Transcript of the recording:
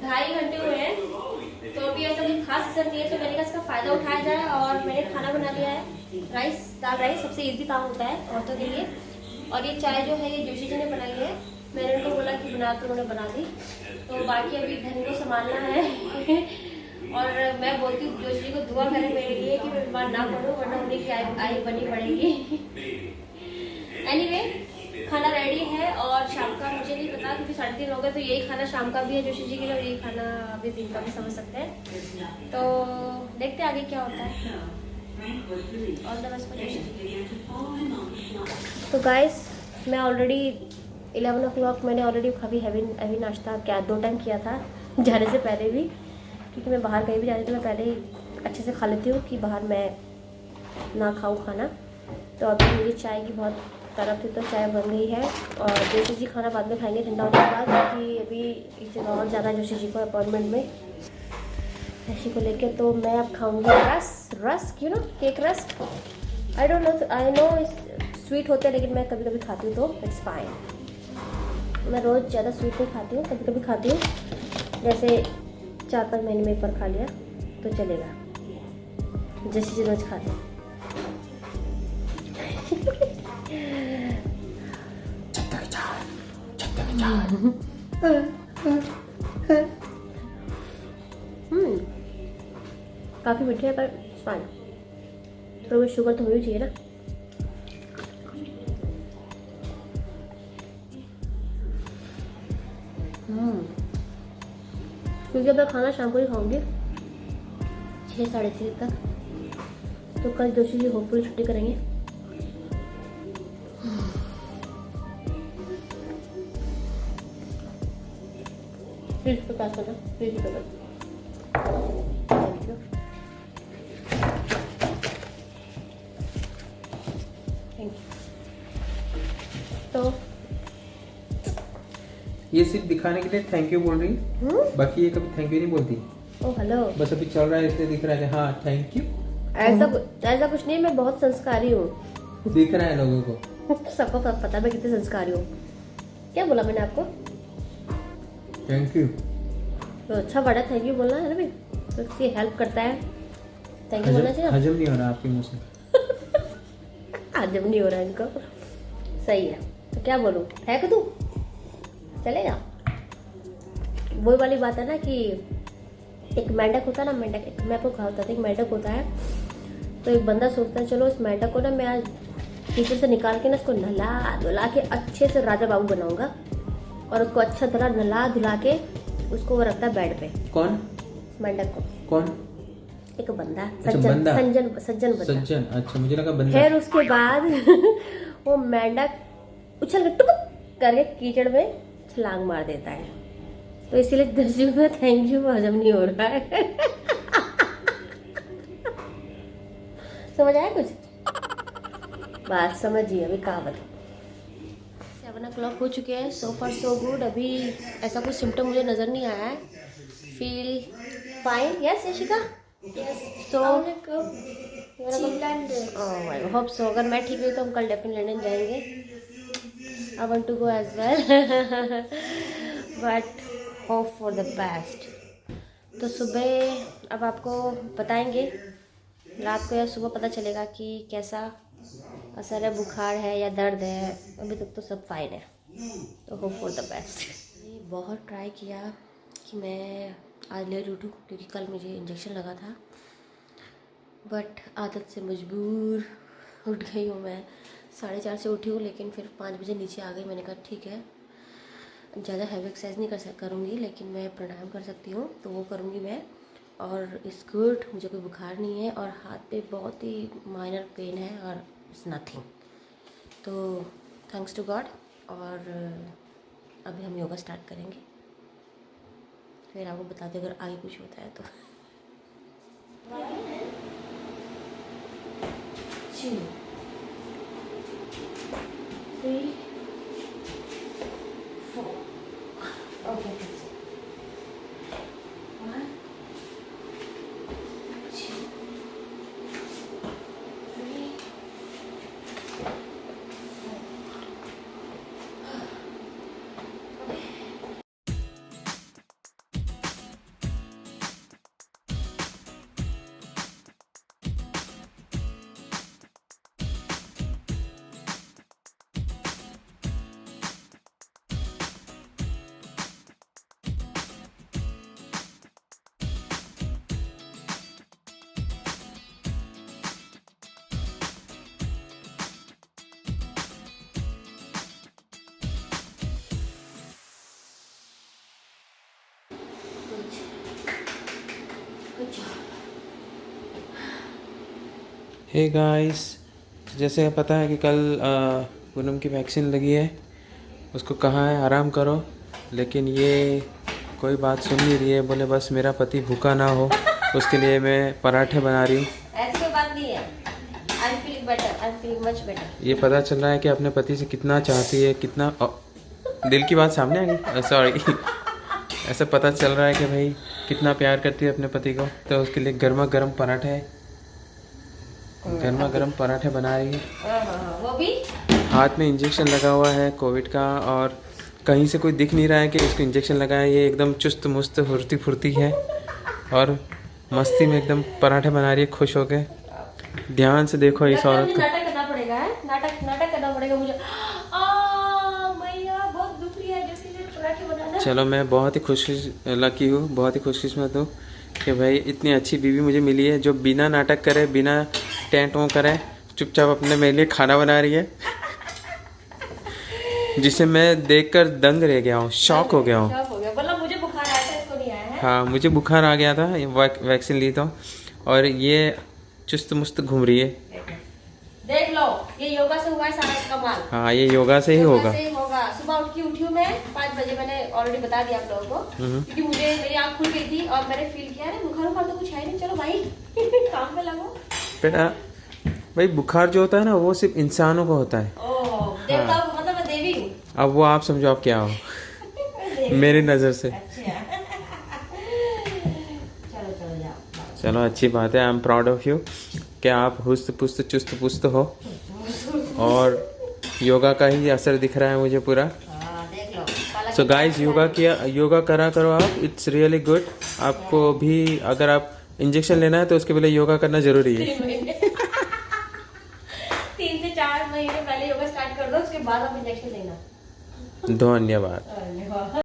2.5 घंटे हुए हैं, तो अभी ऐसा कोई खास असर नहीं है, तो मैंने कहा इसका फ़ायदा उठाया जाए और मैंने खाना बना लिया है। दाल राइस सबसे इजी काम होता है औरतों के लिए। और ये चाय जो है ये जोशी जी ने बनाई है, मैंने उनको बोला कि बना, तो उन्होंने बना दी। तो बाकी अभी धन को संभालना है और मैं बोलती हूँ जोशी जी को दुआ करें मेरे लिए कि मैं बीमार ना पड़ूँ, वरना उन्हीं की आई बनी पड़ेगी। एनीवे, खाना रेडी है और शाम का मुझे नहीं पता क्योंकि 3:30 हो गए, तो यही खाना शाम का भी है जोशी जी के लिए और यही खाना अभी दिन का भी समझ सकते हैं। तो देखते हैं आगे क्या होता है। All the best for Joshi ji. तो गाइस, मैं ऑलरेडी 11 o'clock मैंने ऑलरेडी काफ़ी हैवी नाश्ता क्या 2 टाइम किया था जाने से पहले भी, क्योंकि मैं बाहर कहीं भी जाती तो मैं पहले ही अच्छे से खा लेती हूँ कि बाहर मैं ना खाऊँ खाना। तो अभी मेरी चाय की बहुत तरफ थी तो चाय बन गई है और जोशी जी खाना बाद में खाएंगे ठंडा होने के बाद, क्योंकि अभी एक जगह और जाना है जोशी जी को अपॉइंटमेंट में ऐसी को लेके। तो मैं अब खाऊंगी rusk, you know, cake rusk. I don't know, I know sweet होते हैं लेकिन मैं कभी कभी खाती हूँ तो इट्स फाइन। मैं रोज़ ज़्यादा स्वीट नहीं खाती हूँ, कभी कभी खाती हूँ, जैसे 4-5 महीने में एक बार खा लिया तो चलेगा, जोशी जी रोज़ खाते हैं। काफ़ी मीठे है पर फाइन, थोड़ी शुगर तो होनी चाहिए ना। क्योंकि मैं खाना शाम को ही खाऊंगी 6-6:30 तक, तो कल जोशी जी होपफुली छुट्टी करेंगे। प्लीज पे पास करना, प्लीज पे कर। Thank you, thank you. तो ये सिर्फ दिखाने के लिए थैंक यू बोल रही है, बाकी ये कभी थैंक यू नहीं बोलती। ओ हेलो, बस अभी चल रहा है इसलिए दिख रहा है हाँ थैंक यू। ऐसा कुछ नहीं, मैं बहुत संस्कारी हूँ। दिख रहा है लोगों को, सबको पता है मैं कितनी संस्कारी हूँ। क्या बोला मैंने आपको? Thank you. तो अच्छा बड़ा थैंक यू बोलना है ना भाई, तो इसकी हेल्प करता है, थैंक यू बोलना चाहिए। हजम नहीं हो रहा आपके मुंह से। हजम नहीं हो रहा है इनको, सही है। तो क्या बोलूँ, फेंक दूँ, चलेगा? वही वाली बात है ना कि एक मेंढक होता है ना, मेंढक, एक मैं आपको कहा होता था, एक मेंढक होता है, तो एक बंदा सोचता है चलो इस मेंढक को ना मैं आज टीचर से निकाल के ना इसको नहला धुला के अच्छे से राजा बाबू बनाऊंगा, और उसको अच्छा तरह नहला धुला के उसको वो रखता है बेड पे। कौन? मेंढक को। कौन? एक बंदा, अच्छा, सज्जन बंदा। सज्जन बंदा। सज्जन, अच्छा मुझे लगा बंदा। फिर उसके बाद वो मेंढक उछल के टुक करके कीचड़ में छलांग मार देता है। तो इसीलिए दर्शकों में थैंक यू हजम नहीं हो रहा है। समझ आया कुछ? बात समझिए, अभी कहावत 7 o'clock हो चुके हैं। सो फार सो गुड, अभी ऐसा कोई सिम्टम मुझे नज़र नहीं आया है। Feel fine, yes Yashika? So hope so, अगर मैं ठीक रही तो हम कल डेफिनेटली लंदन जाएंगे। I want to go as well but hope for the best. तो सुबह अब आपको बताएंगे, रात को या सुबह पता चलेगा कि कैसा असर है, बुखार है या दर्द है। अभी तक तो सब फाइन है, तो होप फॉर द बेस्ट। बहुत ट्राई किया कि मैं आज लेट उठूँ क्योंकि कल मुझे इंजेक्शन लगा था, बट आदत से मजबूर उठ गई हूँ मैं। 4:30 से उठी हूँ, लेकिन फिर 5 बजे नीचे आ गई। मैंने कहा ठीक है, ज़्यादा हैवी एक्सरसाइज नहीं करूँगी, लेकिन मैं प्राणायाम कर सकती हूँ तो वो करूँगी मैं। और इट्स गुड, मुझे कोई बुखार नहीं है और हाथ पे बहुत ही माइनर पेन है और इट्स नथिंग। तो थैंक्स टू गॉड। और अभी हम योगा स्टार्ट करेंगे, फिर आपको बताते अगर आगे कुछ होता है तो। जी 3 4 ओके, 1 2 3 4 हे गाइस, जैसे पता है कि कल पूनम की वैक्सीन लगी है, उसको कहा है आराम करो, लेकिन ये कोई बात सुन नहीं रही है। बोले बस मेरा पति भूखा ना हो, उसके लिए मैं पराठे बना रही हूँ। ऐसी कोई बात नहीं है। I feel better, I feel much better. ये पता चल रहा है कि अपने पति से कितना चाहती है, कितना दिल की बात सामने आ गई, सॉरी। ऐसा पता चल रहा है कि भाई कितना प्यार करती है अपने पति को। तो उसके लिए गर्मा गर्म पराठे बना रही है। वो भी हाथ में इंजेक्शन लगा हुआ है कोविड का, और कहीं से कोई दिख नहीं रहा है कि इसको इंजेक्शन लगा है। ये एकदम चुस्त मुस्त फुर्ती फुर्ती है और मस्ती में एकदम पराठे बना रही है खुश होके। ध्यान से देखो इस औरत को। नाटक करना पड़ेगा, नाटक करना पड़ेगा मुझे। मैया बहुत दुख रही है जैसे पराठे बनाना। चलो, मैं बहुत ही लकी हूँ, बहुत ही खुशकिस्मत हूँ कि भाई इतनी अच्छी बीवी मुझे मिली है, जो बिना नाटक करे, बिना टेंट वो करे, चुपचाप अपने मेरे लिए खाना बना रही है, जिसे मैं देखकर दंग रह गया हूँ, शॉक हो गया हूँ। मतलब मुझे बुखार आया था, इसको नहीं आया है। हाँ, मुझे बुखार आ गया था वैक्सीन ली तो, और ये चुस्त मुस्त घूम रही है। देख लो, ये योगा से हुआ है सारा कमाल। हाँ, ये योगा से ही होगा। सुबह उठी हूँ मैं 5 बजे, मैंने ऑलरेडी बता दिया आप लोगों को, क्योंकि मुझे मेरी आँख खुल गई थी और मैंने फील किया है बुखार तो कुछ है नहीं, चलो भाई काम पे लगो। बेटा भाई, बुखार जो होता है ना, वो सिर्फ इंसानों को होता है। देवताओं को, मतलब मैं देवी हूँ। अब वो आप समझो आप क्या हो मेरी नज़र से। चलो जाओ। चलो, अच्छी बात है। I am proud of you कि आप हुस्त पुस्त चुस्त पुस्त हो, और योगा का ही असर दिख रहा है मुझे पूरा। देख लो। सो गाइस, योगा करा करो आप, इट्स रियली गुड। आपको भी अगर आप इंजेक्शन लेना है तो उसके पहले योगा करना जरूरी है। 3 से 4 महीने पहले योगा स्टार्ट कर दो, उसके बाद आप इंजेक्शन लेना। धन्यवाद।